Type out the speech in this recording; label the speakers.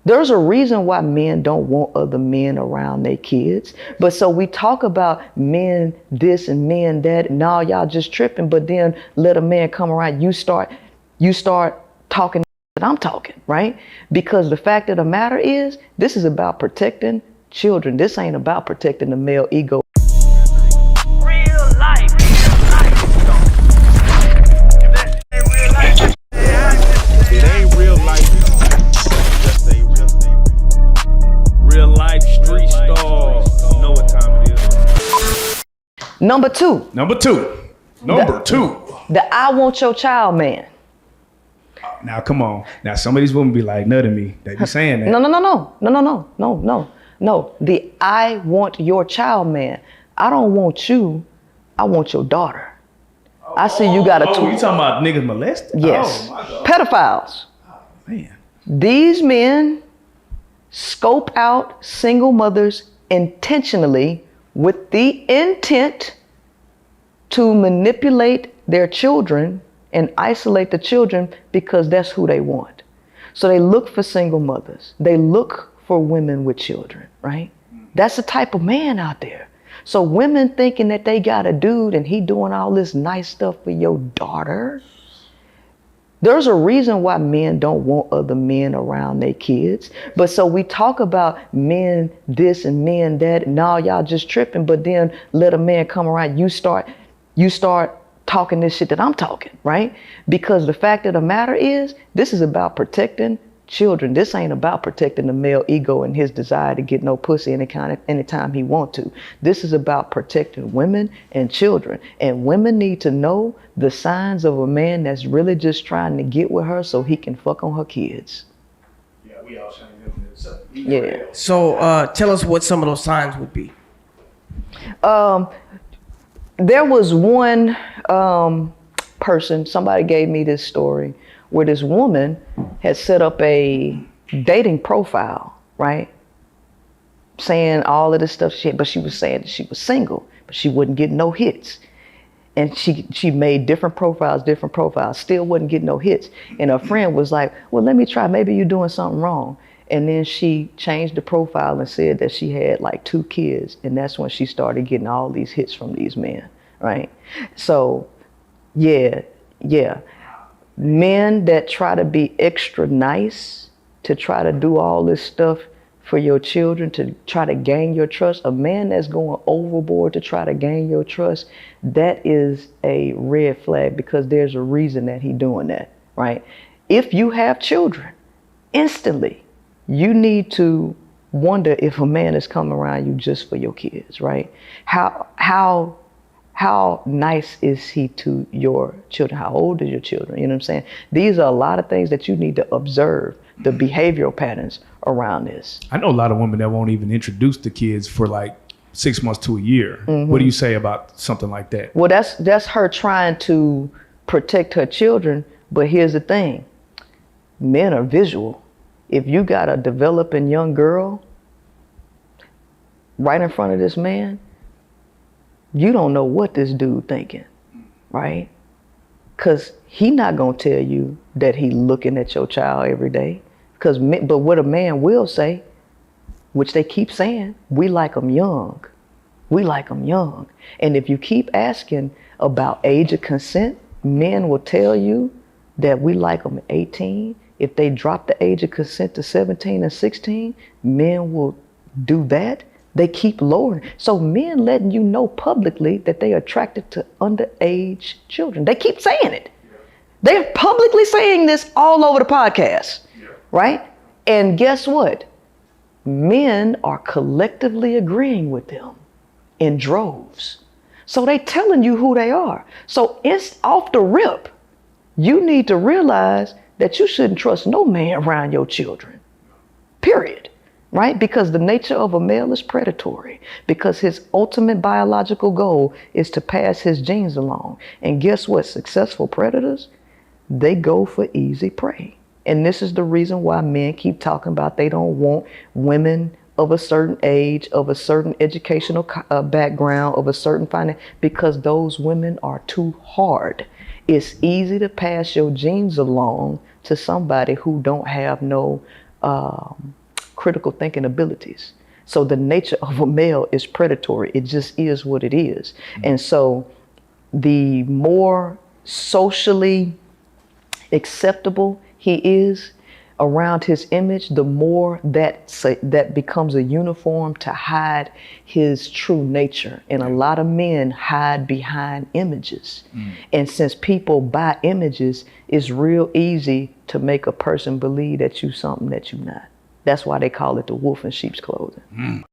Speaker 1: There's a reason why men don't want other men around their kids. But so we talk about men this and men that, and now y'all just tripping, but then let a man come around, you start talking that I'm talking, right? Because the fact of the matter is, this is about protecting children. This ain't about protecting the male ego.
Speaker 2: Real life.
Speaker 3: It ain't real life. Just say real life street stars. You know what time it is.
Speaker 1: Number two. The I want your child man.
Speaker 4: Now come on. Now some of these women be like, nut to me. They be saying that.
Speaker 1: No. The I want your child man. I don't want you. I want your daughter. I see you got a
Speaker 4: you talking about niggas molested?
Speaker 1: Yes.
Speaker 4: Oh, my God.
Speaker 1: Pedophiles.
Speaker 4: Man.
Speaker 1: These men scope out single mothers intentionally with the intent to manipulate their children and isolate the children because that's who they want. So they look for single mothers. They look for women with children, right? That's the type of man out there. So women thinking that they got a dude and he doing all this nice stuff for your daughter. There's a reason why men don't want other men around their kids. But so we talk about men this and men that, and now y'all just tripping, but then let a man come around, you start talking this shit that I'm talking, right? Because the fact of the matter is, this is about protecting children. This ain't about protecting the male ego and his desire to get no pussy anytime he want to. This is about protecting women and children. And women need to know the signs of a man that's really just trying to get with her so he can fuck on her kids.
Speaker 4: Yeah, we all saying that.
Speaker 1: Yeah.
Speaker 5: So tell us what some of those signs would be.
Speaker 1: There was one person, somebody gave me this story, where this woman had set up a dating profile, right? Saying all of this stuff, but she was saying that she was single, but she wouldn't get no hits. And she made different profiles, still wouldn't get no hits. And her friend was like, well, let me try, maybe you're doing something wrong. And then she changed the profile and said that she had like 2 kids. And that's when she started getting all these hits from these men, right? So, yeah. Men that try to be extra nice, to try to do all this stuff for your children, to try to gain your trust, a man that's going overboard to try to gain your trust, that is a red flag, because there's a reason that he's doing that, right? If you have children, instantly, you need to wonder if a man is coming around you just for your kids, right? How nice is he to your children? How old are your children? You know what I'm saying? These are a lot of things that you need to observe, the behavioral patterns around this.
Speaker 4: I know a lot of women that won't even introduce the kids for like 6 months to a year.
Speaker 1: Mm-hmm.
Speaker 4: What do you say about something like that?
Speaker 1: Well, that's her trying to protect her children. But here's the thing. Men are visual. If you got a developing young girl right in front of this man, you don't know what this dude thinking, right? Because he not going to tell you that he looking at your child every day. But what a man will say, which they keep saying, we like them young. We like them young. And if you keep asking about age of consent, men will tell you that we like them at 18. If they drop the age of consent to 17 and 16, men will do that. They keep lowering. So men letting you know publicly that they are attracted to underage children. They keep saying it. They're publicly saying this all over the podcast, right? And guess what? Men are collectively agreeing with them in droves. So they telling you who they are. So it's off the rip. You need to realize that you shouldn't trust no man around your children, period. Right? Because the nature of a male is predatory, because his ultimate biological goal is to pass his genes along. And guess what? Successful predators, they go for easy prey. And this is the reason why men keep talking about they don't want women of a certain age, of a certain educational background, of a certain finance, because those women are too hard. It's easy to pass your genes along to somebody who don't have no critical thinking abilities. So the nature of a male is predatory. It just is what it is. And so the more socially acceptable he is around his image, the more that becomes a uniform to hide his true nature. And a lot of men hide behind images. And since people buy images, it's real easy to make a person believe that you something that you're not. That's why they call it the wolf in sheep's clothing.